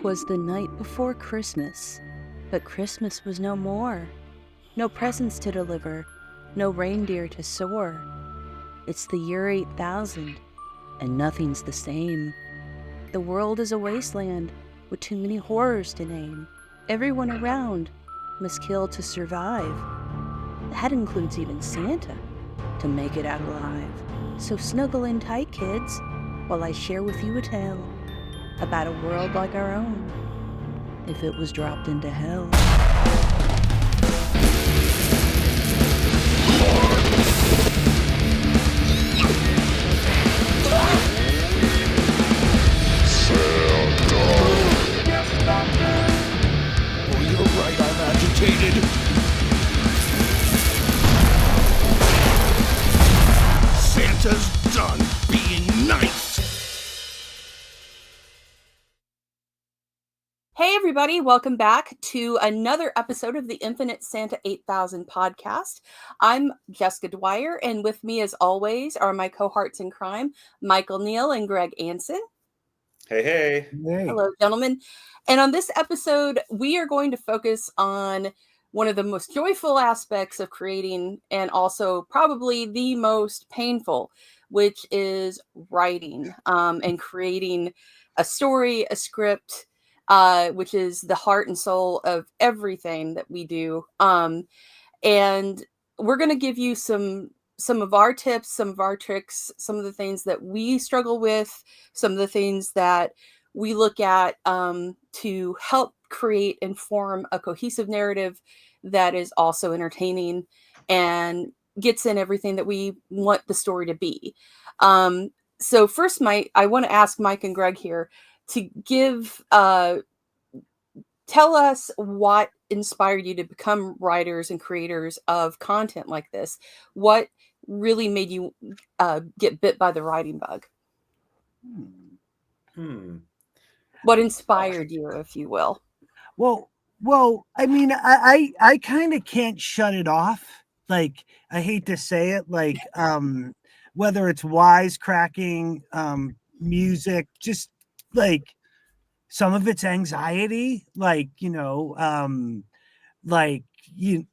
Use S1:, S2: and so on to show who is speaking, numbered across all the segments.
S1: 'Twas the night before Christmas, but Christmas was no more. No presents to deliver, no reindeer to soar. It's the year 8000, and nothing's the same. The world is a wasteland with too many horrors to name. Everyone around must kill to survive. That includes even Santa, to make it out alive. So snuggle in tight, kids, while I share with you a tale about a world like our own, if it was dropped into hell.
S2: Oh, you're right, I'm agitated. Santa's done being nice.
S3: Hey everybody, welcome back to another episode of the Infinite Santa 8000 podcast. I'm Jessica Dwyer, and with me as always are my cohorts in crime, Michael Neel and Greg Ansin.
S4: Hey, hey.
S3: Hello, gentlemen. And on this episode, we are going to focus on one of the most joyful aspects of creating and also probably the most painful, which is writing and creating a story, a script, which is the heart and soul of everything that we do. And we're going to give you some of our tips, some of our tricks, some of the things that we struggle with, some of the things that we look at to help create and form a cohesive narrative that is also entertaining and gets in everything that we want the story to be. So first, I want to ask Mike and Greg here to give tell us what inspired you to become writers and creators of content like this. What really made you get bit by the writing bug? What inspired you, if you will?
S5: Well, I mean, I kind of can't shut it off. Like, I hate to say it, like, whether it's wisecracking, music, just like some of it's anxiety,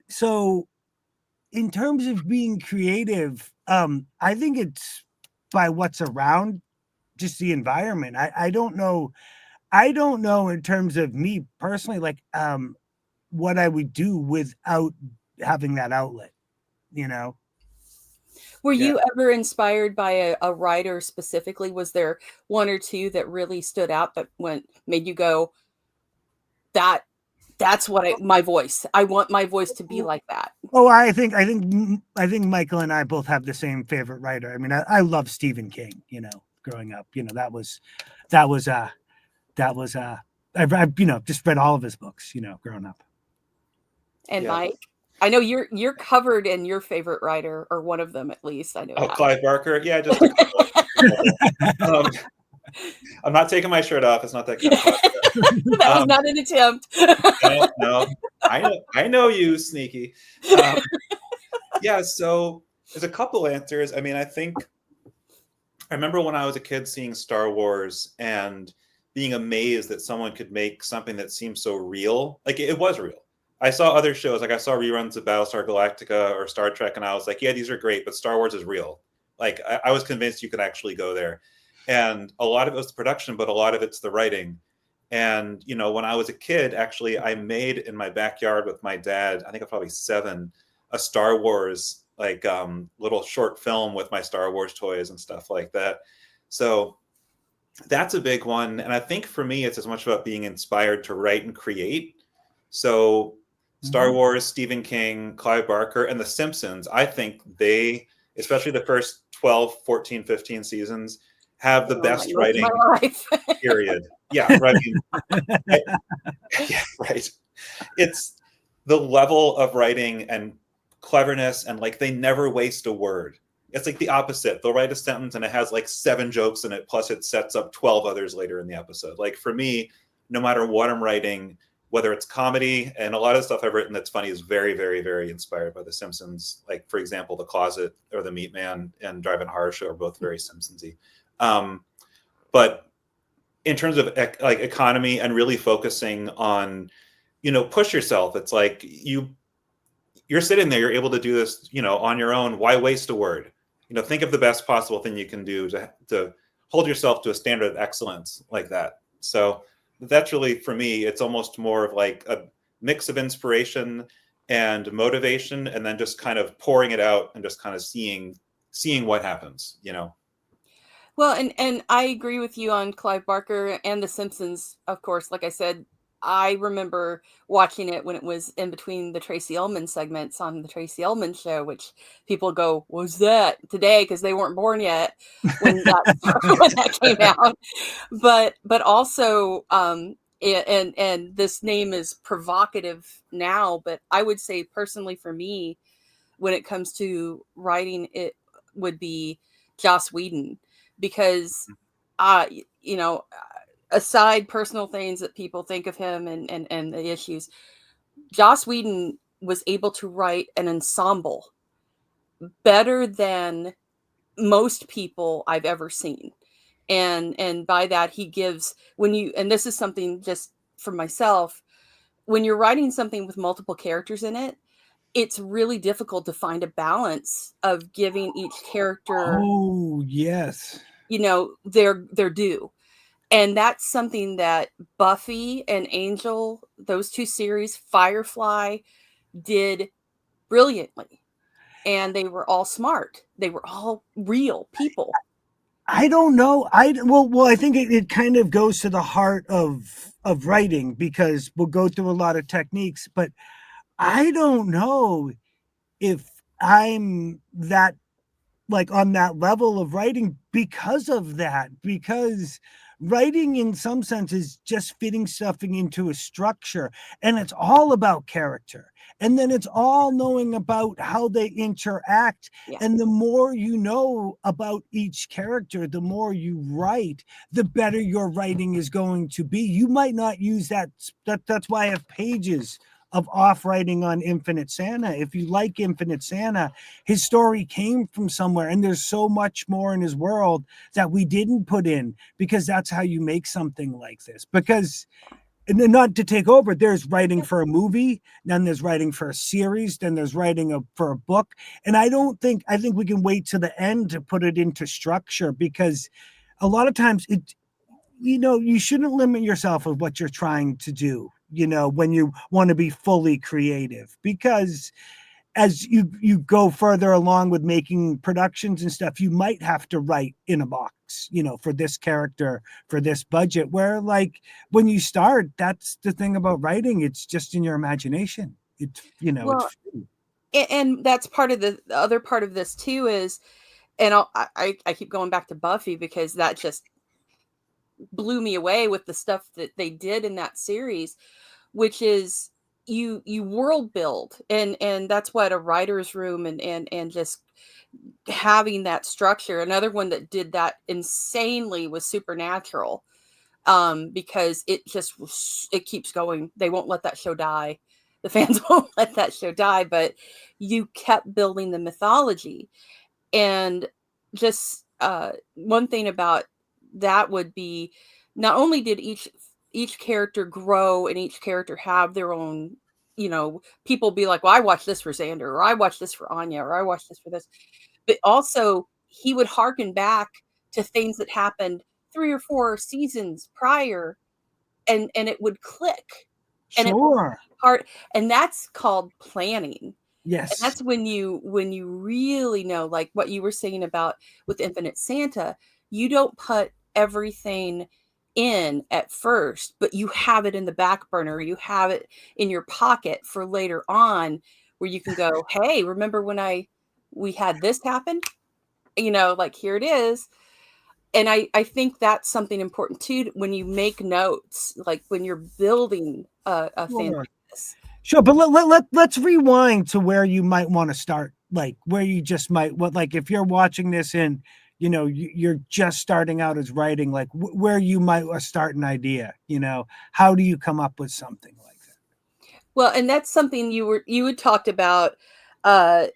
S5: so in terms of being creative, I think it's by what's around, just the environment. I don't know in terms of me personally, like, what I would do without having that outlet, you know?
S3: Were you ever inspired by a writer specifically? Was there one or two that really stood out that made you go, that's what my voice. I want my voice to be like that.
S5: Oh, I think Michael and I both have the same favorite writer. I mean, I love Stephen King, growing up, I've just read all of his books, growing up.
S3: And Mike, I know you're covered in your favorite writer, or one of them at least. I know.
S4: Oh, Clive Barker. Yeah, just a couple. I'm not taking my shirt off. It's not that kind of
S3: that was not an attempt.
S4: No. I know you, sneaky. So there's a couple answers. I mean, I remember when I was a kid seeing Star Wars and being amazed that someone could make something that seemed so real. Like, it was real. I saw other shows, like I saw reruns of Battlestar Galactica or Star Trek, and I was like, yeah, these are great, but Star Wars is real. Like, I was convinced you could actually go there. And a lot of it was the production, but a lot of it's the writing. And, when I was a kid, actually, I made in my backyard with my dad, I think I was probably 7, a Star Wars, like, little short film with my Star Wars toys and stuff like that. So that's a big one. And I think for me, it's as much about being inspired to write and create. So Star Wars, Stephen King, Clive Barker, and The Simpsons, I think they, especially the first 12, 14, 15 seasons, have the best writing, period. Yeah, right. Yeah, right. It's the level of writing and cleverness, and like, they never waste a word. It's like the opposite. They'll write a sentence and it has like 7 jokes in it, plus it sets up 12 others later in the episode. Like, for me, no matter what I'm writing, whether it's comedy, and a lot of stuff I've written that's funny is very, very, very inspired by The Simpsons. Like, for example, The Closet or The Meat Man and Driving a Horror Show are both very Simpsons-y. But in terms of like economy and really focusing on, push yourself. It's like you're sitting there, you're able to do this, on your own. Why waste a word? Think of the best possible thing you can do to hold yourself to a standard of excellence like that. So that's really, for me, it's almost more of like a mix of inspiration and motivation, and then just kind of pouring it out and just kind of seeing what happens.
S3: Well, and I agree with you on Clive Barker and The Simpsons, of course. Like I said, I remember watching it when it was in between the Tracy Ullman segments on the Tracy Ullman show, which people go, "Was that today?" Because they weren't born yet when that when that came out. But also, and this name is provocative now, but I would say personally for me, when it comes to writing, it would be Joss Whedon, because you know, aside personal things that people think of him and the issues, Joss Whedon was able to write an ensemble better than most people I've ever seen. And by that he gives, when you, and this is something just for myself, when you're writing something with multiple characters in it, it's really difficult to find a balance of giving each character,
S5: Oh, yes.
S3: their due. And that's something that Buffy and Angel, those two series, Firefly, did brilliantly. And they were all smart. They were all real people.
S5: I don't know. I think it kind of goes to the heart of writing, because we'll go through a lot of techniques, but I don't know if I'm that, like, on that level of writing because of that, because writing in some sense is just fitting stuffing into a structure, and it's all about character, and then it's all knowing about how they interact.
S3: Yeah.
S5: And the more you know about each character, the more you write, the better your writing is going to be. You might not use that's why I have pages of off writing on Infinite Santa. If you like Infinite Santa, his story came from somewhere, and there's so much more in his world that we didn't put in, because that's how you make something like this. Because, and then, not to take over, there's writing for a movie, then there's writing for a series, then there's writing for a book. And I think we can wait to the end to put it into structure, because a lot of times you shouldn't limit yourself of what you're trying to do, when you want to be fully creative, because as you go further along with making productions and stuff, you might have to write in a box, for this character, for this budget, where, like, when you start, that's the thing about writing. It's just in your imagination. It's,
S3: Well,
S5: it's free.
S3: and that's part of the other part of this too is, and I keep going back to Buffy because that just blew me away with the stuff that they did in that series, which is you world build, and that's what a writer's room and just having that structure. Another one that did that insanely was Supernatural, because it keeps going. They won't let that show die. The fans won't let that show die, but you kept building the mythology. And just one thing about that would be, not only did each character grow and each character have their own, people be like, well, I watched this for Xander, or I watched this for Anya, or I watched this for this, but also he would harken back to things that happened 3 or 4 seasons prior, and it would click, and it would
S5: Sure.
S3: be hard, and that's called planning. And
S5: Yes.
S3: that's when you really know, like what you were saying about with Infinite Santa, you don't put everything in at first, but you have it in the back burner, you have it in your pocket for later on, where you can go, hey, remember when we had this happen? Like, here it is. And I think that's something important too, when you make notes, like when you're building a fan
S5: Sure.
S3: base.
S5: Sure, but let's rewind to where you might want to start, like where you just might, like, if you're watching this and you're just starting out as writing, like where you might start an idea, how do you come up with something like that?
S3: Well, and that's something you had talked about. Uh,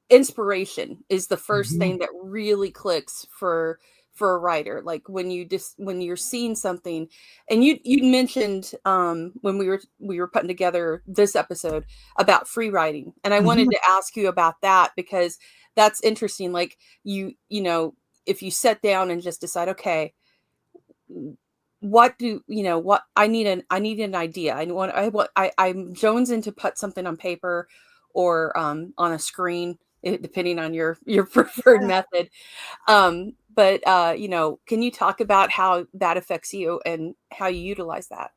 S3: inspiration is the first
S5: Mhm.
S3: thing that really clicks for for a writer, like when you're seeing something. And you mentioned when we were putting together this episode about free writing, and I wanted to ask you about that, because that's interesting. Like you know, if you sit down and just decide, okay, what I need an idea. I'm jonesing to put something on paper or on a screen, depending on your preferred method. But can you talk about how that affects you and how you utilize that?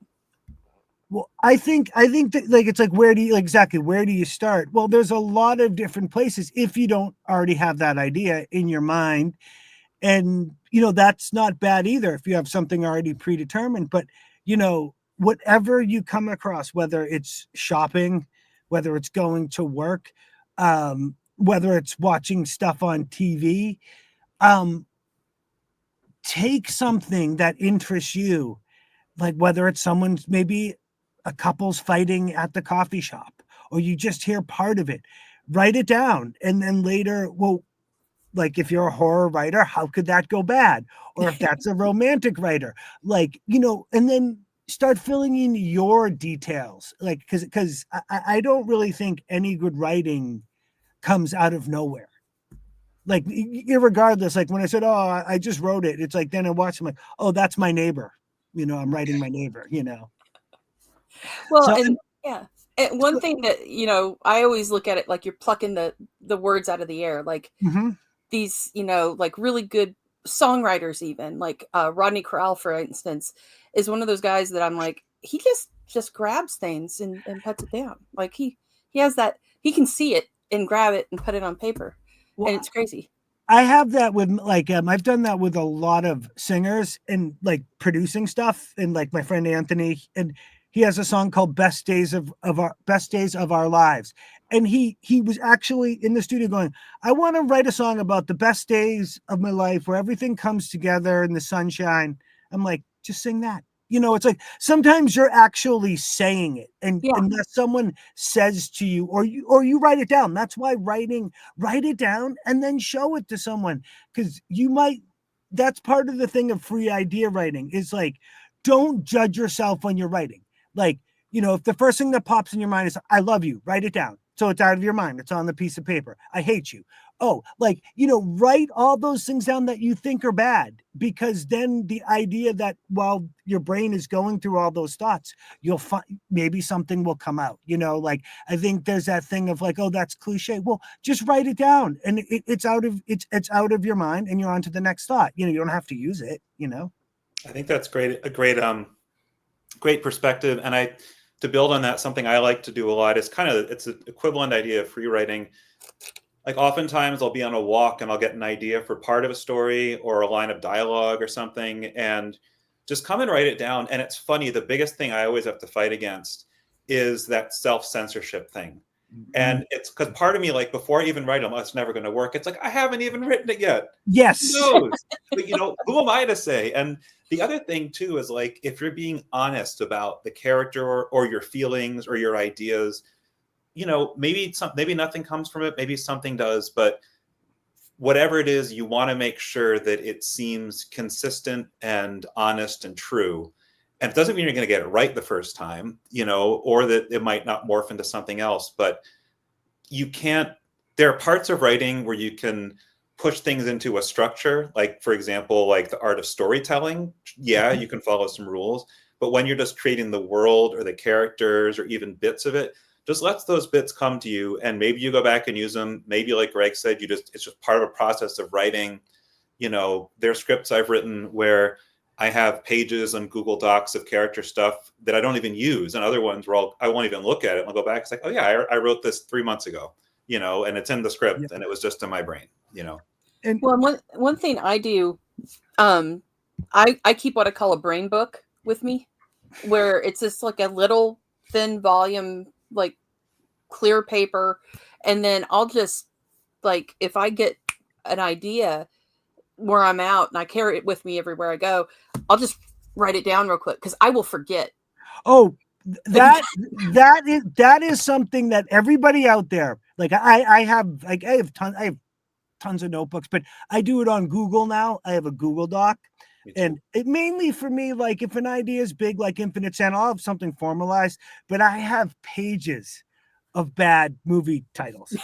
S5: Well, I think that, like, it's like, where do you start? Well, there's a lot of different places if you don't already have that idea in your mind. And, that's not bad either if you have something already predetermined. But, whatever you come across, whether it's shopping, whether it's going to work, whether it's watching stuff on TV, take something that interests you, like whether it's someone's, maybe a couple's fighting at the coffee shop, or you just hear part of it, write it down. And then later, well, like if you're a horror writer, how could that go bad? Or if that's a romantic writer, like, and then start filling in your details. Like, because I don't really think any good writing comes out of nowhere. Like, irregardless, like when I said, oh, I just wrote it, it's like, then I watched, I'm like, oh, that's my neighbor. I'm writing my neighbor.
S3: Well,
S5: So,
S3: and yeah. And one thing that, I always look at it like you're plucking the words out of the air. Like these, like really good songwriters, even like Rodney Crowell, for instance, is one of those guys that I'm like, he just grabs things and puts it down. Like he has that, he can see it and grab it and put it on paper.
S5: well,
S3: And it's crazy.
S5: I have that with, like, I've done that with a lot of singers and like producing stuff, and like my friend Anthony, and he has a song called Best Days of Our Lives. And he was actually in the studio going, I want to write a song about the best days of my life where everything comes together in the sunshine. I'm like, just sing that. It's like, sometimes you're actually saying it, and
S3: Yeah.
S5: unless someone says to you, or you write it down. That's why write it down and then show it to someone, because that's part of the thing of free idea writing, is like, don't judge yourself when you're writing. Like, if the first thing that pops in your mind is, I love you, write it down. So it's out of your mind. It's on the piece of paper. I hate you. Oh, like, write all those things down that you think are bad, because then the idea that while your brain is going through all those thoughts, you'll find maybe something will come out, like, I think there's that thing of like, oh, that's cliche. Well, just write it down, and it's out of your mind, and you're on to the next thought. You don't have to use it,
S4: I think that's great. A great perspective. And to build on that, something I like to do a lot is it's an equivalent idea of free writing. Like oftentimes I'll be on a walk and I'll get an idea for part of a story or a line of dialogue or something, and just come and write it down. And it's funny, the biggest thing I always have to fight against is that self-censorship thing. And it's because part of me, like, before I even write them, oh, it's never going to work. It's like, I haven't even written it yet.
S5: Yes.
S4: Who knows? But, who am I to say? And the other thing too is, like, if you're being honest about the character or your feelings or your ideas, maybe nothing comes from it, maybe something does, but whatever it is, you want to make sure that it seems consistent and honest and true. And it doesn't mean you're going to get it right the first time, or that it might not morph into something else, but there are parts of writing where you can push things into a structure. Like, for example, like the art of storytelling. Yeah, you can follow some rules, but when you're just creating the world or the characters or even bits of it, just let those bits come to you, and maybe you go back and use them. Maybe, like Greg said, it's just part of a process of writing. There are scripts I've written where I have pages on Google Docs of character stuff that I don't even use, and other ones where I won't even look at it. And I'll go back. It's like, oh yeah, I wrote this 3 months ago, and it's in the script, and it was just in my brain,
S5: And
S3: Well, one thing I do, I keep what I call a brain book with me, where it's just like a little thin volume, like clear paper, and then I'll just, like, if I get an idea where I'm out and I carry it with me everywhere I go, I'll just write it down real quick, because I will forget.
S5: Oh, that is something that everybody out there, like, I have tons of notebooks, but I do it on Google now. I have a Google Doc.
S4: Me too.
S5: And it mainly for me, like if an idea is big, like Infinite Sand, I'll have something formalized, but I have pages of bad movie titles.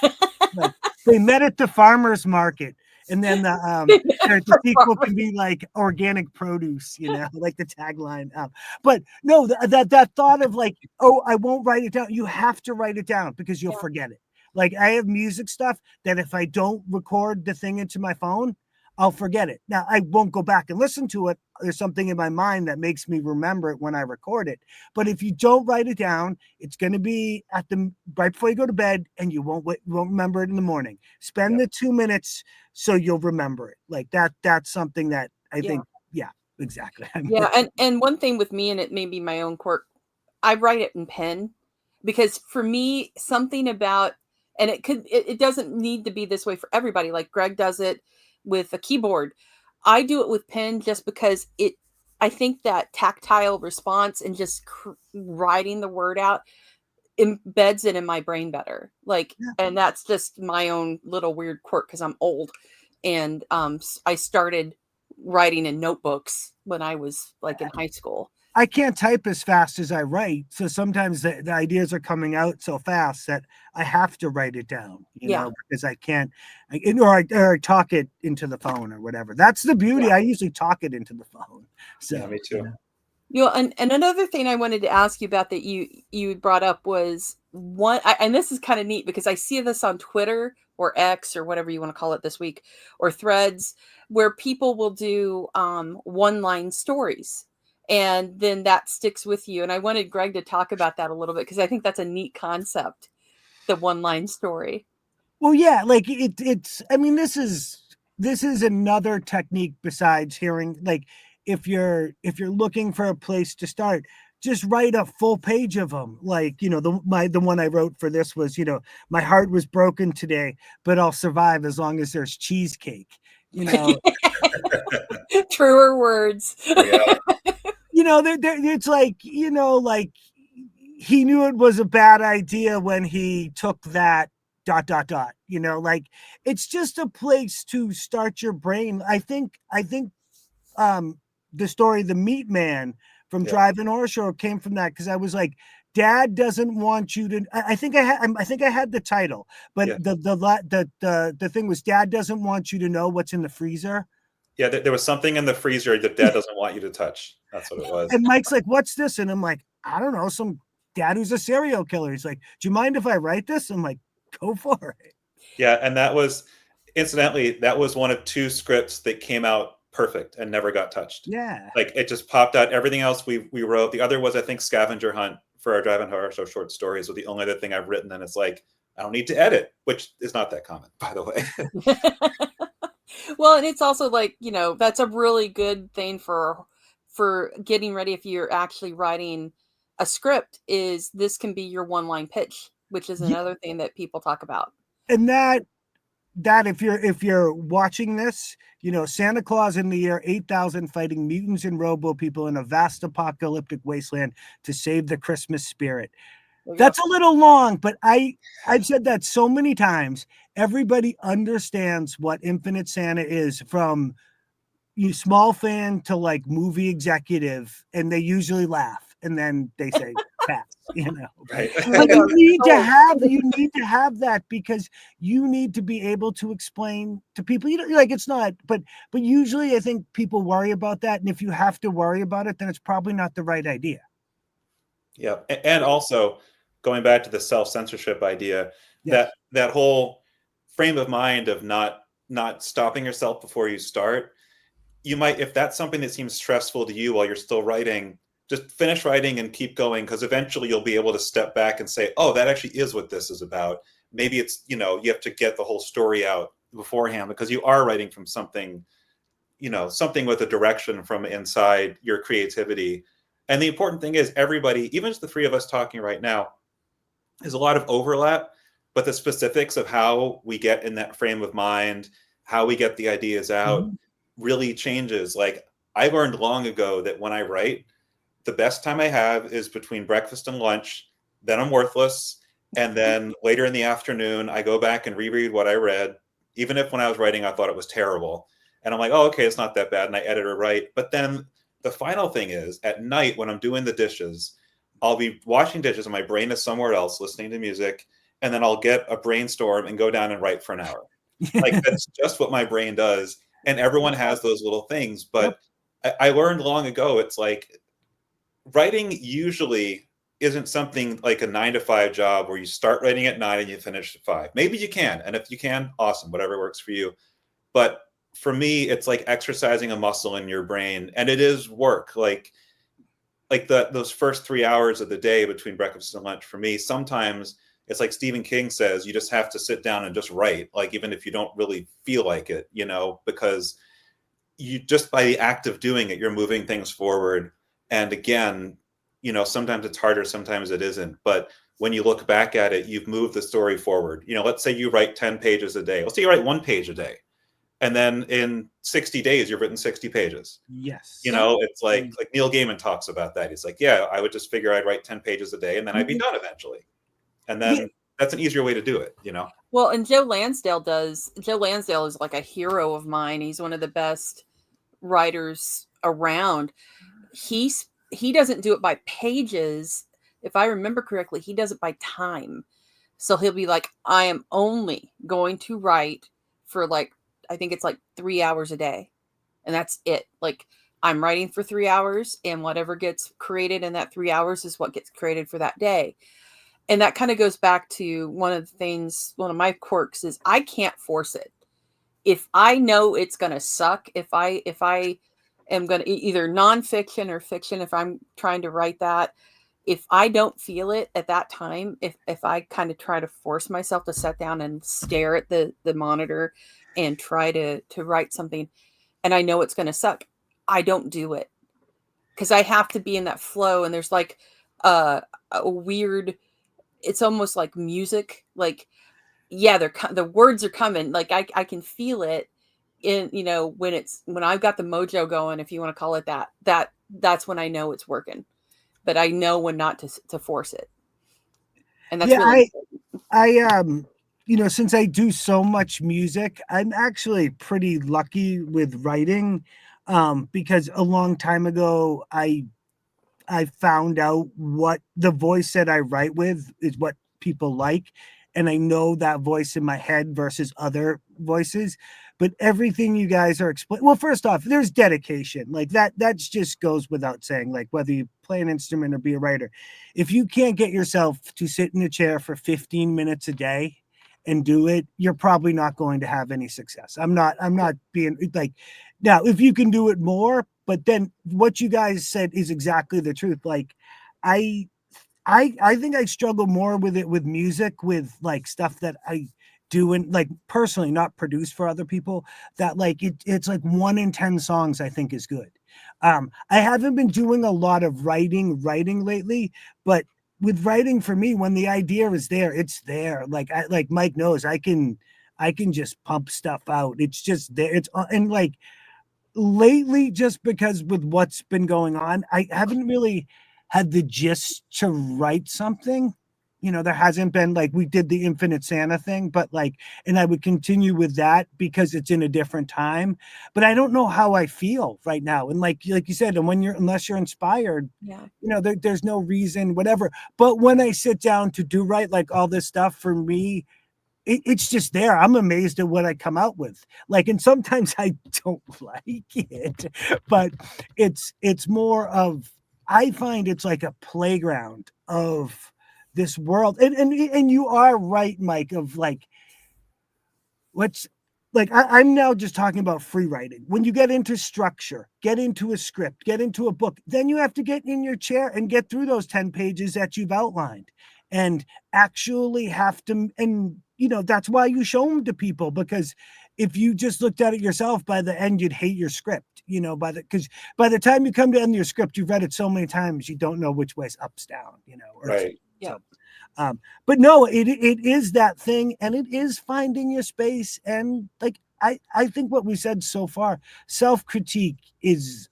S5: Like they met at the farmer's market. And then the sequel can be like organic produce, like the tagline. But no, that thought of like, oh, I won't write it down. You have to write it down because you'll forget it. Like I have music stuff that if I don't record the thing into my phone, I'll forget it. Now I won't go back and listen to it. There's something in my mind that makes me remember it when I record it. But if you don't write it down, it's going to be right before you go to bed, and you won't remember it in the morning. Spend the 2 minutes so you'll remember it. Like that. That's something that I think. Yeah, exactly.
S3: Yeah, and one thing with me, and it may be my own quirk, I write it in pen because for me, something about, and it doesn't need to be this way for everybody. Like Greg does it with a keyboard. I do it with pen just because I think that tactile response and just writing the word out embeds it in my brain better. Like, and that's just my own little weird quirk because I'm old, and I started writing in notebooks when I was like in high school.
S5: I can't type as fast as I write, so sometimes the ideas are coming out so fast that I have to write it down, because I can't, or I talk it into the phone or whatever. That's the beauty. I usually talk it into the phone. So
S4: me too.
S3: And another thing I wanted to ask you about that you brought up was and this is kind of neat because I see this on Twitter or X or whatever you want to call it this week, or Threads, where people will do one-line stories. And then that sticks with you. And I wanted Greg to talk about that a little bit because I think that's a neat concept, the one-line story.
S5: Well, yeah, like it's. I mean, this is another technique besides hearing. Like, if you're looking for a place to start, just write a full page of them. Like, the one I wrote for this was, my heart was broken today, but I'll survive as long as there's cheesecake.
S3: Truer words.
S5: Yeah. It's like, like he knew it was a bad idea when he took that ... like it's just a place to start your brain. I think the story The Meat Man from Drive-In Horror Show came from that, because I was like, Dad doesn't want you to. I think I had the title, but the thing was, Dad doesn't want you to know what's in the freezer.
S4: Yeah, there was something in the freezer that Dad doesn't want you to touch. That's what it was.
S5: And Mike's like, "What's this?" And I'm like, "I don't know, some dad who's a serial killer." He's like, "Do you mind if I write this?" I'm like, "Go for it."
S4: Yeah, and that was, incidentally, that was one of 2 scripts that came out perfect and never got touched.
S5: Yeah.
S4: Like it just popped out. Everything else we wrote. The other was, I think, Scavenger Hunt for our Drive-In Horror Show short stories was the only other thing I've written. And it's like, I don't need to edit, which is not that common, by the way.
S3: Well, and it's also like, that's a really good thing for getting ready if you're actually writing a script, is this can be your one-line pitch, which is another thing that people talk about.
S5: And that if you're watching this, Santa Claus in the year 8000 fighting mutants and robo people in a vast apocalyptic wasteland to save the Christmas spirit. That's a little long, but I've said that so many times. Everybody understands what Infinite Santa is, from you small fan to like movie executive, and they usually laugh and then they say pass,
S4: Right.
S5: But you need to have that, because you need to be able to explain to people, like it's not, but usually I think people worry about that. And if you have to worry about it, then it's probably not the right idea.
S4: Yeah. And also going back to the self-censorship idea, that whole frame of mind of not stopping yourself before you start, you might, if that's something that seems stressful to you while you're still writing, just finish writing and keep going, because eventually you'll be able to step back and say, oh, that actually is what this is about. Maybe it's, you have to get the whole story out beforehand because you are writing from something, something with a direction from inside your creativity. And the important thing is, everybody, even just the 3 of us talking right now, there's a lot of overlap, but the specifics of how we get in that frame of mind, how we get the ideas out, really changes. Like, I learned long ago that when I write, the best time I have is between breakfast and lunch. Then I'm worthless. And then later in the afternoon, I go back and reread what I read. even if when I was writing I thought it was terrible. And I'm like, oh, okay, it's not that bad, and I edit or write. But then the final thing is, at night when I'm doing the dishes, I'll be washing dishes and my brain is somewhere else listening to music, and then I'll get a brainstorm and go down and write for an hour. Like, that's just what my brain does. And everyone has those little things. But I learned long ago, it's like writing usually isn't something like a 9 to 5 job where you start writing at 9 and you finish at 5. Maybe you can. And if you can, awesome, whatever works for you. But for me, it's like exercising a muscle in your brain, and it is work. Like those first 3 hours of the day between breakfast and lunch, for me, sometimes it's like Stephen King says, you just have to sit down and just write, like even if you don't really feel like it, because you just by the act of doing it, you're moving things forward. And again, sometimes it's harder, sometimes it isn't. But when you look back at it, you've moved the story forward. Let's say you write 10 pages a day. Let's say you write 1 page a day. And then in 60 days, you've written 60 pages.
S5: Yes.
S4: It's like Neil Gaiman talks about that. He's like, yeah, I would just figure I'd write 10 pages a day and then I'd be done eventually. And then that's an easier way to do it,
S3: Well, and Joe Lansdale is like a hero of mine. He's one of the best writers around. He doesn't do it by pages. If I remember correctly, he does it by time. So he'll be like, I am only going to write for I think it's 3 hours a day. And that's it. Like, I'm writing for 3 hours, and whatever gets created in that 3 hours is what gets created for that day. And that kind of goes back to one of my quirks is I can't force it. If I know it's going to suck, if I am going to either nonfiction or fiction, if I'm trying to write that, if I don't feel it at that time, if I kind of try to force myself to sit down and stare at the monitor and try to write something, and I know it's going to suck, I don't do it, because I have to be in that flow. And there's a weird, it's almost like music. Like, yeah, the words are coming. Like I can feel it in, when I've got the mojo going, if you want to call it that, that's when I know it's working. But I know when not to force it. And that's really
S5: I since I do so much music, I'm actually pretty lucky with writing, because a long time ago I found out what the voice that I write with is what people like, and I know that voice in my head versus other voices. But everything you guys are explaining, well, first off, there's dedication. Like that just goes without saying. Like, whether you play an instrument or be a writer, if you can't get yourself to sit in a chair for 15 minutes a day and do it, you're probably not going to have any success. I'm not being like, now, if you can do it more, but then what you guys said is exactly the truth. Like, I think I struggle more with it with music, with like stuff that I do and like personally, not produce for other people, that like it's like 1 in 10 songs I think is good. I haven't been doing a lot of writing lately, but with writing, for me, when the idea is there, it's there. Like Mike knows, I can just pump stuff out. It's just there. And like lately, just because with what's been going on, I haven't really had the gist to write something. There hasn't been, like, we did the Infinite Santa thing, but like, and I would continue with that because it's in a different time. But I don't know how I feel right now. And like you said, and unless you're inspired, there's no reason, whatever. But when I sit down to do write, like all this stuff, for me, it's just there. I'm amazed at what I come out with. Like, and sometimes I don't like it, but it's more of, I find it's like a playground of this world. And you are right, Mike, of like, I'm now just talking about free writing. When you get into structure, get into a script, get into a book, then you have to get in your chair and get through those 10 pages that you've outlined, and actually have to, and that's why you show them to people, because if you just looked at it yourself, by the end you'd hate your script, because by the time you come to end your script, you've read it so many times you don't know which way's up's down,
S4: right.
S3: Yeah.
S5: So, but no, it is that thing, and it is finding your space. And like, I think what we said so far, self-critique is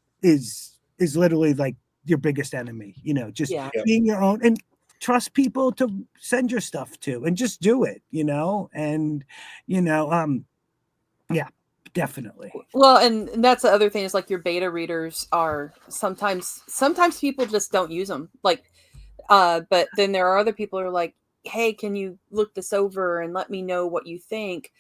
S5: literally like your biggest enemy, just being your own, and trust people to send your stuff to, and just do it, and Yeah, definitely.
S3: Well, and that's the other thing is like your beta readers are sometimes people just don't use them. Like, but then there are other people who are like, hey, can you look this over and let me know what you think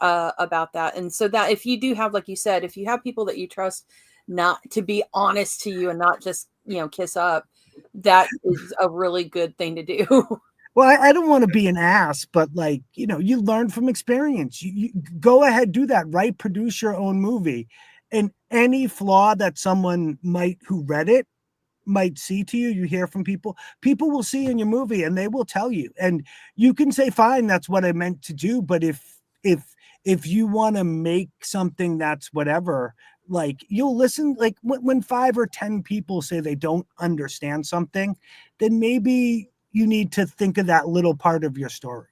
S3: about that? And so that if you do have, like you said, if you have people that you trust not to be honest to you and not just, kiss up, that is a really good thing to do.
S5: Well, I don't want to be an ass, but like, you learn from experience. You go ahead, do that, right? Produce your own movie. And any flaw that someone who read it might see to you, you hear from people will see in your movie and they will tell you. And you can say, fine, that's what I meant to do. But if you want to make something that's whatever, like you'll listen, like when 5 or 10 people say they don't understand something, then maybe you need to think of that little part of your story,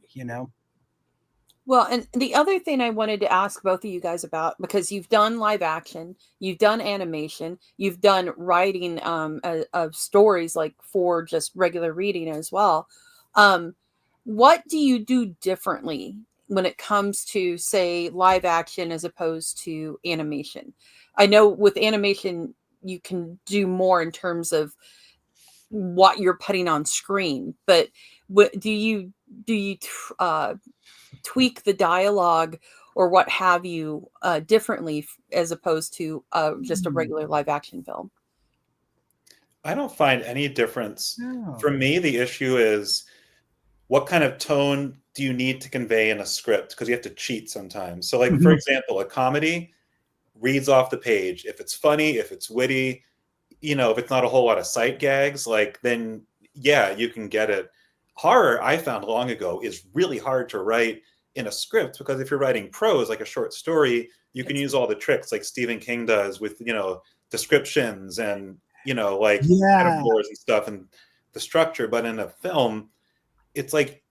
S3: Well, and the other thing I wanted to ask both of you guys about, because you've done live action, you've done animation, you've done writing of stories like for just regular reading as well. What do you do differently when it comes to, say, live action as opposed to animation? I know with animation, you can do more in terms of what you're putting on screen, but do you tweak the dialogue or what have you differently as opposed to just a regular live action film?
S4: I don't find any difference.
S5: No.
S4: For me, the issue is what kind of tone do you need to convey in a script? Because you have to cheat sometimes. So, like, for example, a comedy reads off the page. If it's funny, if it's witty, if it's not a whole lot of sight gags, like, then yeah, you can get it. Horror, I found long ago, is really hard to write in a script because if you're writing prose, like a short story, you can use all the tricks like Stephen King does with, descriptions and, like
S5: Yeah.
S4: metaphors and stuff and the structure. But in a film, it's like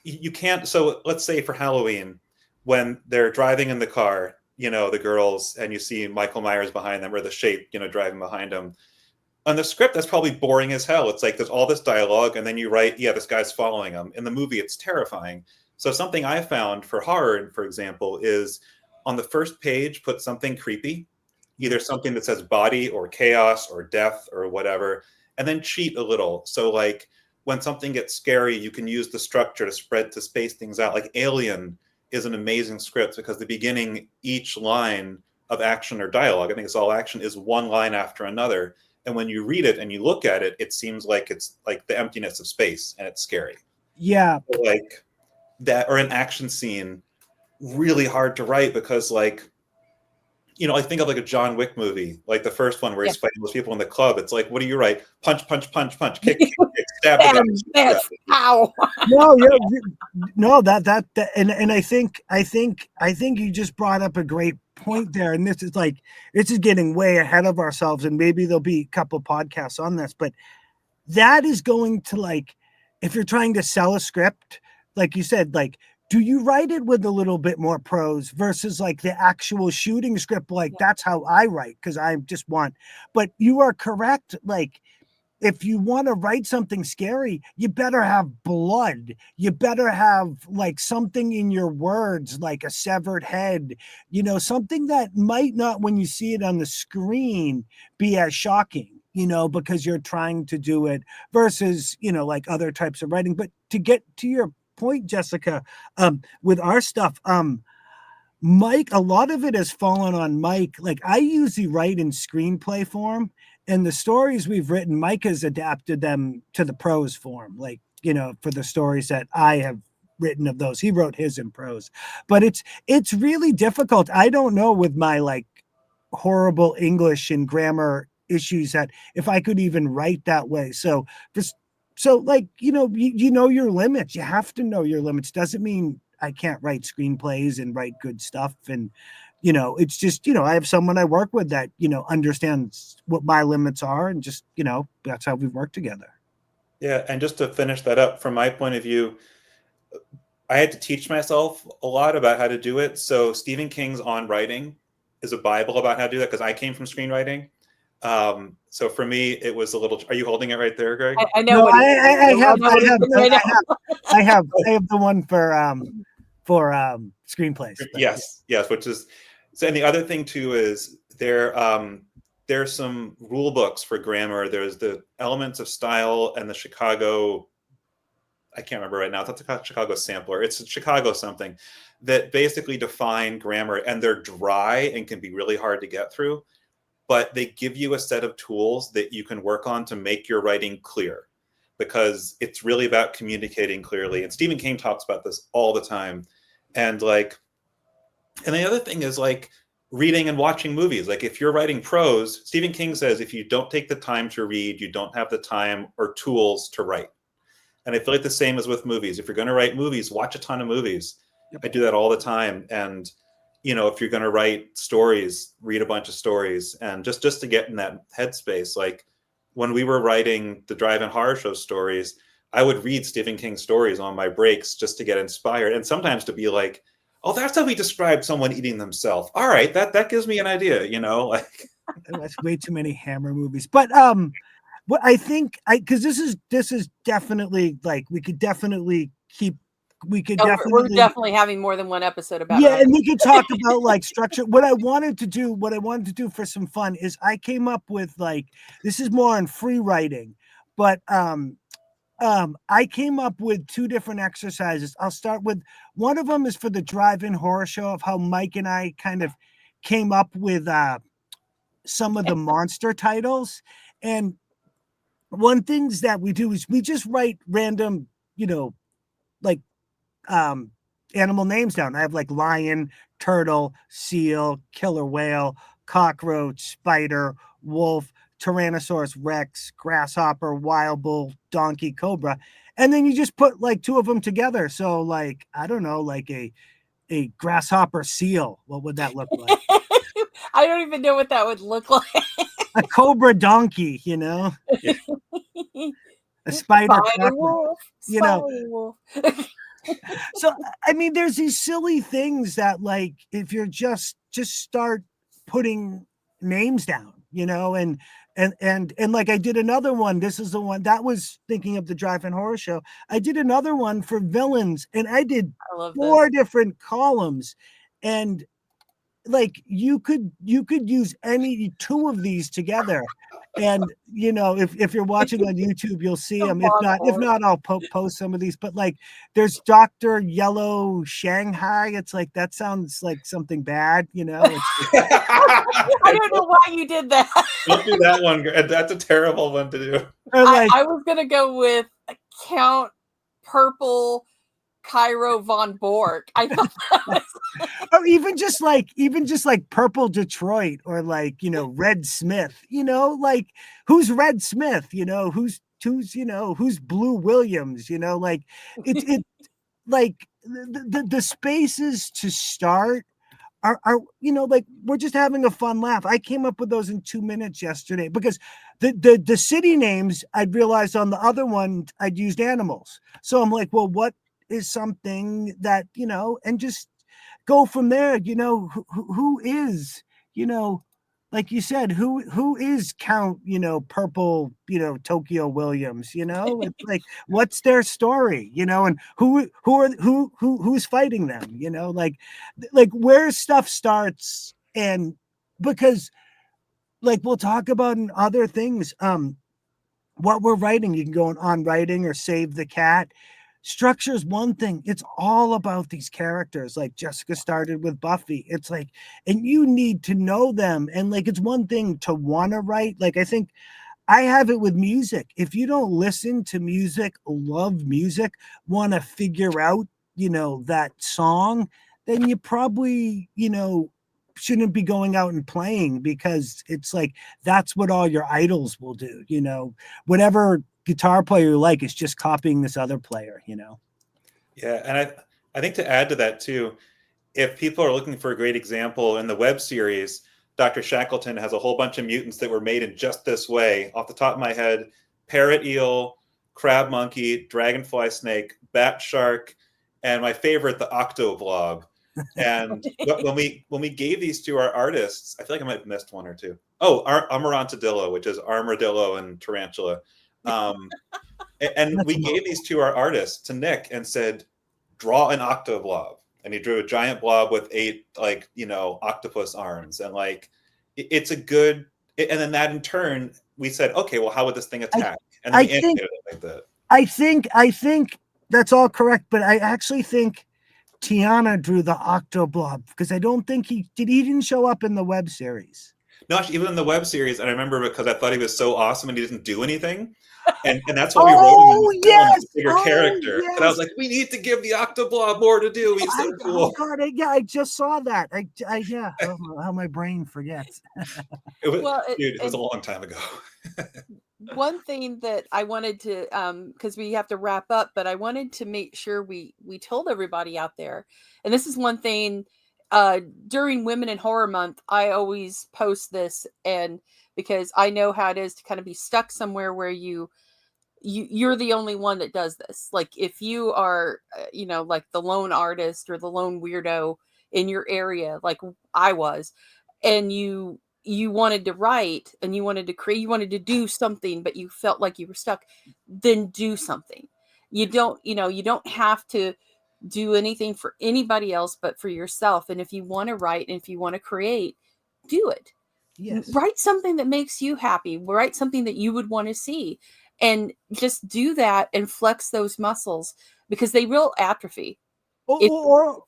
S4: you can't. So let's say for Halloween, when they're driving in the car, the girls, and you see Michael Myers behind them or the shape, driving behind them. On the script, that's probably boring as hell. It's like there's all this dialogue, and then you write, yeah, this guy's following him. In the movie, it's terrifying. So something I found for horror, for example, is on the first page, put something creepy, either something that says body or chaos or death or whatever, and then cheat a little. So like when something gets scary, you can use the structure to space things out. Like Alien is an amazing script because the beginning, each line of action or dialogue, I think it's all action, is one line after another. And when you read it and you look at it, it seems like it's like the emptiness of space and it's scary.
S5: Yeah.
S4: Like that, or an action scene, really hard to write because like, I think of like a John Wick movie, like the first one where he's fighting those people in the club. It's like, what do you write? Punch, punch, punch, punch, kick, kick, kick, stab the guy.
S3: Ow.
S5: No, no, that and I think you just brought up a great point there. And this is getting way ahead of ourselves, and maybe there'll be a couple podcasts on this, but that is going to, like, if you're trying to sell a script, like you said, like, do you write it with a little bit more prose versus like the actual shooting script? Like, that's how I write, because I just want, but you are correct. Like, if you want to write something scary, you better have blood. You better have like something in your words, like a severed head, something that might not, when you see it on the screen, be as shocking, because you're trying to do it versus, like other types of writing. But to get to your point, Jessica, with our stuff, Mike, a lot of it has fallen on Mike. Like, I usually write in screenplay form, and the stories we've written, Mike has adapted them to the prose form. Like, for the stories that I have written of those, he wrote his in prose. But it's really difficult. I don't know, with my like horrible English and grammar issues, that if I could even write that way. So like, you know your limits. You have to know your limits. Doesn't mean I can't write screenplays and write good stuff. And, it's just, I have someone I work with that, understands what my limits are, and just, that's how we've worked together.
S4: Yeah. And just to finish that up, from my point of view, I had to teach myself a lot about how to do it. So Stephen King's On Writing is a Bible about how to do that, because I came from screenwriting. So for me, it was a little. Are you holding it right there, Greg?
S3: I know.
S5: No, I have the one for screenplays.
S4: Yes, which is, So, and the other thing too is there's some rule books for grammar. There's the Elements of Style and the Chicago, I can't remember right now. It's not the Chicago Sampler. It's Chicago something that basically define grammar, and they're dry and can be really hard to get through. But they give you a set of tools that you can work on to make your writing clear, because it's really about communicating clearly. And Stephen King talks about this all the time. And and the other thing is reading and watching movies. Like if you're writing prose, Stephen King says if you don't take the time to read, you don't have the time or tools to write. And I feel like the same as with movies. If you're going to write movies, watch a ton of movies. Yep. I do that all the time. And if you're going to write stories, read a bunch of stories, and just to get in that headspace. Like when we were writing the drive-in horror show stories, I would read Stephen King stories on my breaks just to get inspired, and sometimes to be like, oh, that's how he described someone eating themselves. All right, that gives me an idea,
S5: That's way too many Hammer movies. But what I think, because this is definitely we're
S3: definitely having more than one episode about
S5: and we could talk about structure. What I wanted to do for some fun is I came up with this is more on free writing, but I came up with two different exercises. I'll start with one of them is for the drive-in horror show, of how Mike and I kind of came up with some of the monster titles. And one things that we do is we just write random, animal names down. I have lion, turtle, seal, killer whale, cockroach, spider, wolf, Tyrannosaurus Rex, grasshopper, wild bull, donkey, cobra. And then you just put two of them together. So I don't know, a grasshopper seal. What would that look like?
S3: I don't even know what that would look like.
S5: A cobra donkey, a spider
S3: wolf. Wolf.
S5: So I mean, there's these silly things that if you're just start putting names down, and I did another one. This is the one that was thinking of the drive-in horror show. I did another one for villains, and I did 4 different columns, and you could use any 2 of these together. And if you're watching on YouTube, you'll see them. If not, I'll post some of these. But there's Dr. Yellow Shanghai. It's that sounds like something bad,
S3: I don't know why you did that.
S4: Don't do that one. That's a terrible one to do.
S3: I was gonna go with Count Purple Cairo von Borg. I thought that was
S5: or even just Purple Detroit, or Red Smith, who's Red Smith, who's Blue Williams, it's the spaces to start are we're just having a fun laugh. I came up with those in 2 minutes yesterday, because the city names I'd realized on the other one I'd used animals. So I'm like, well, what is something that, and just go from there. Who is, like you said, who is Count, Purple, Tokyo Williams, it's what's their story, and who's fighting them, where stuff starts. And because we'll talk about in other things, what we're writing, you can go on writing or Save the Cat. Structure is one thing. It's all about these characters. Like Jessica started with Buffy. It's and you need to know them. And it's one thing to want to write. I think I have it with music. If you don't listen to music, love music, want to figure out, that song, then you probably, shouldn't be going out and playing, because it's that's what all your idols will do. Whatever guitar player you like is just copying this other player,
S4: Yeah, and I think to add to that too, if people are looking for a great example in the web series, Dr. Shackleton has a whole bunch of mutants that were made in just this way. Off the top of my head, parrot eel, crab monkey, dragonfly snake, bat shark, and my favorite, the octo blob. And when we gave these to our artists, I feel like I might have missed one or two. Oh, Amarantadillo, which is armadillo and tarantula. And we gave these to our artists, to Nick, and said, draw an octo blob. and he drew a giant blob with 8 like, octopus arms, and like it's a good. And then that in turn, we said, okay, well, how would this thing attack? And then
S5: I
S4: we
S5: think
S4: animated it like that.
S5: I think that's all correct, but I actually think Tiana drew the Octoblob because I don't think he didn't show up in the web series.
S4: No, actually, even in the web series, and I remember because I thought he was so awesome and he didn't do anything. And that's why we wrote him in the film as a bigger character.
S5: Yes.
S4: And I was like, we need to give the Octoblob more to do. He's so cool.
S5: Oh God, I just saw that. Yeah. How my brain forgets.
S4: It was a long time ago.
S3: One thing that I wanted to, because we have to wrap up, but I wanted to make sure we told everybody out there, and this is one thing. During Women in Horror Month, I always post this, and because I know how it is to kind of be stuck somewhere where you're the only one that does this. Like if you are, like the lone artist or the lone weirdo in your area, like I was, and you wanted to write and you wanted to create, you wanted to do something, but you felt like you were stuck, then do something. You don't have to do anything for anybody else but for yourself. And if you want to write and if you want to create, do it.
S5: Yes.
S3: Write something that makes you happy. Write something that you would want to see, and just do that and flex those muscles because they will atrophy.
S5: Or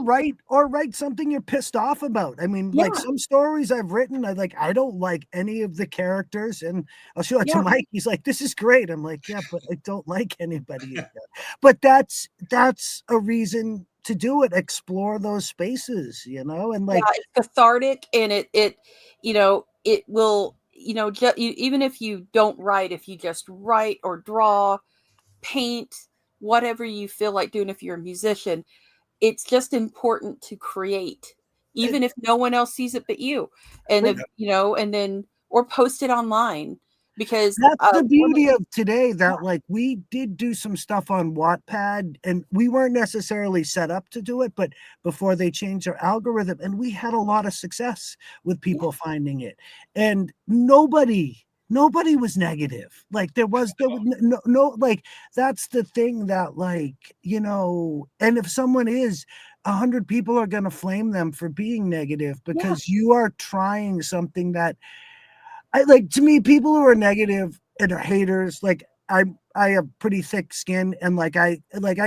S5: write something you're pissed off about. I mean, like some stories I've written, I don't like any of the characters, and I'll show it to Mike. He's like, "This is great." I'm like, "Yeah, but I don't like anybody." But that's a reason to do it. Explore those spaces, and like
S3: it's cathartic, and it will, even if you don't write, if you just write or draw, paint, whatever you feel like doing, if you're a musician, it's just important to create, even if no one else sees it but you. And and then or post it online, because
S5: that's the beauty of today, that like we did do some stuff on Wattpad, and we weren't necessarily set up to do it, but before they changed their algorithm, and we had a lot of success with people finding it, and nobody was negative. Like there was no like, that's the thing that and if someone is, 100 people are going to flame them for being negative because you are trying something that to me, people who are negative and are haters, like I have pretty thick skin, and I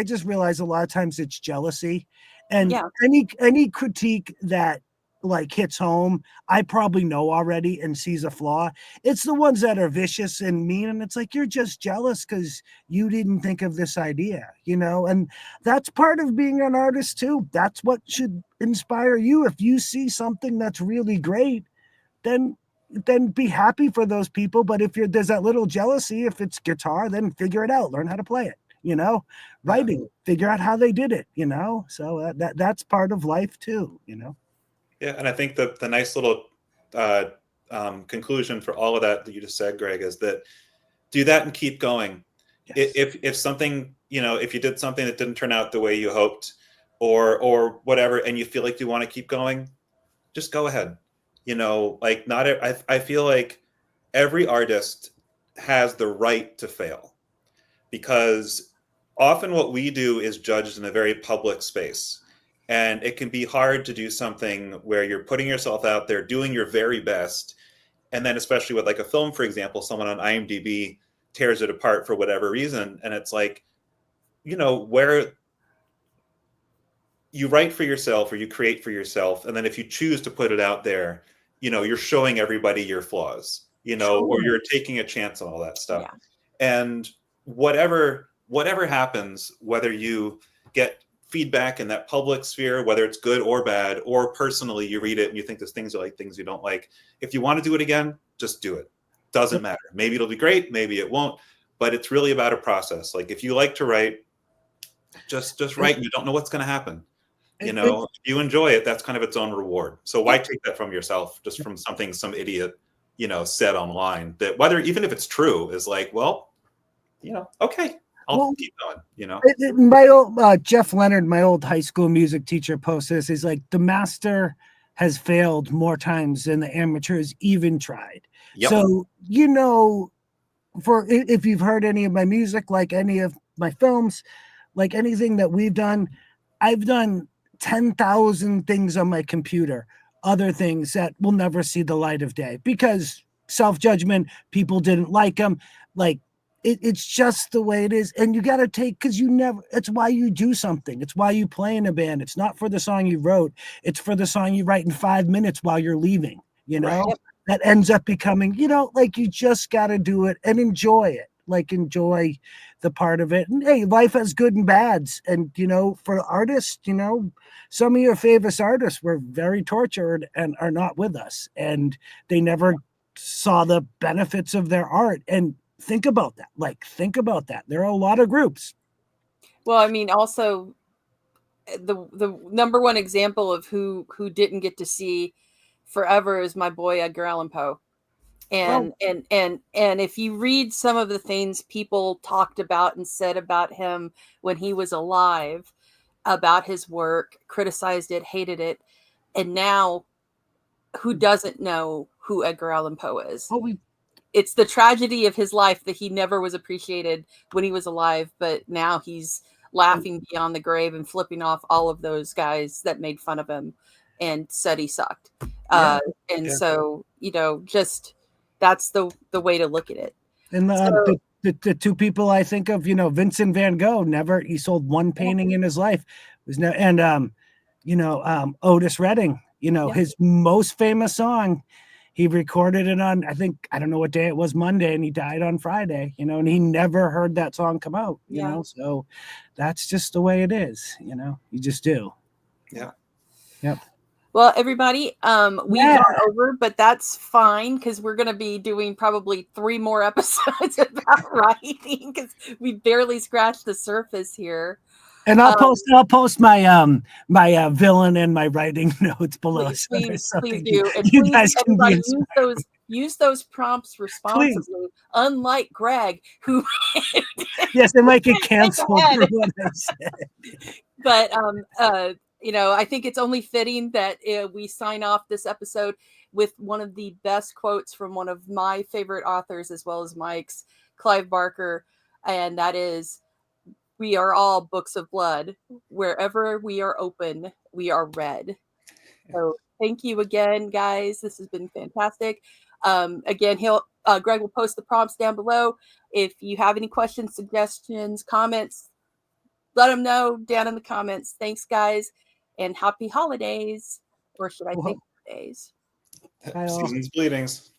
S5: just realize a lot of times it's jealousy, and any critique that hits home, I probably know already and sees a flaw. It's the ones that are vicious and mean, and it's like, you're just jealous because you didn't think of this idea, and that's part of being an artist too. That's what should inspire you. If you see something that's really great, then be happy for those people. But if there's that little jealousy, if it's guitar, then figure it out, learn how to play it, writing, figure out how they did it, so that's part of life too.
S4: Yeah, and I think the nice little conclusion for all of that you just said, Greg, is that do that and keep going. Yes. If something, if you did something that didn't turn out the way you hoped, or whatever, and you feel like you want to keep going, just go ahead. I feel like every artist has the right to fail, because often what we do is judged in a very public space. And it can be hard to do something where you're putting yourself out there, doing your very best. And then especially with like a film, for example, someone on IMDb tears it apart for whatever reason. And it's like, where you write for yourself or you create for yourself. And then if you choose to put it out there, you're showing everybody your flaws, or you're taking a chance on all that stuff. Yeah. And whatever happens, whether you get feedback in that public sphere, whether it's good or bad, or personally you read it and you think there's things you like, things you don't like, if you want to do it again, just do it. Doesn't matter. Maybe it'll be great, maybe it won't, but it's really about a process. Like if you like to write, just write, and you don't know what's going to happen. If you enjoy it, that's kind of its own reward. So why take that from yourself, just from something some idiot, said online, that even if it's true, is like, well, okay, I'll keep going,
S5: My old Jeff Leonard, my old high school music teacher, posts this. He's like, the master has failed more times than the amateur has even tried. Yep. So, if you've heard any of my music, like any of my films, like anything that we've done, I've done 10,000 things on my computer, other things that will never see the light of day because self-judgment, people didn't like them. Like, it's just the way it is. And you got to take, because it's why you do something. It's why you play in a band. It's not for the song you wrote. It's for the song you write in 5 minutes while you're leaving,
S4: Right.
S5: that ends up becoming, like you just got to do it and enjoy it. Like enjoy the part of it. And hey, life has good and bads. And, for artists, some of your famous artists were very tortured and are not with us. And they never saw the benefits of their art. And think about that. There are a lot of groups.
S3: Well, I mean, also the number one example of who didn't get to see forever is my boy Edgar Allan Poe. And if you read some of the things people talked about and said about him when he was alive, about his work, criticized it, hated it, and now who doesn't know who Edgar Allan Poe is? It's the tragedy of his life that he never was appreciated when he was alive, but now he's laughing beyond the grave and flipping off all of those guys that made fun of him and said he sucked. So, just that's the way to look at it.
S5: And the two people I think of, Vincent van Gogh, he sold one painting in his life. Otis Redding, his most famous song, he recorded it on, I don't know what day it was, Monday, and he died on Friday, and he never heard that song come out, so that's just the way it is, you just do.
S4: Yeah.
S5: Yep.
S3: Well, everybody, we've gone over, but that's fine because we're going to be doing probably 3 more episodes about writing because we barely scratched the surface here.
S5: And I'll post my my villain and my writing notes below.
S3: Please do. And
S5: you
S3: please,
S5: guys can
S3: everybody,
S5: be
S3: use those prompts responsibly. Please. Unlike Greg, who
S5: yes, it might get canceled for what I said.
S3: But I think it's only fitting that we sign off this episode with one of the best quotes from one of my favorite authors, as well as Mike's, Clive Barker, and that is, "We are all books of blood. Wherever we are open, we are read." So thank you again, guys. This has been fantastic. Again, Greg will post the prompts down below. If you have any questions, suggestions, comments, let them know down in the comments. Thanks, guys, and happy holidays. Or should I say holidays?
S4: Season's bleedings.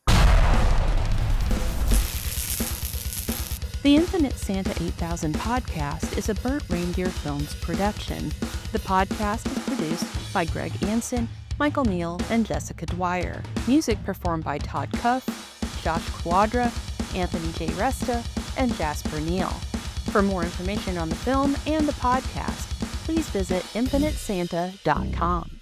S1: The Infinite Santa 8000 podcast is a Burnt Reindeer Films production. The podcast is produced by Greg Ansin, Michael Neel, and Jessica Dwyer. Music performed by Todd Cuff, Josh Quadra, Anthony J. Resta, and Jasper Neel. For more information on the film and the podcast, please visit infinitesanta.com.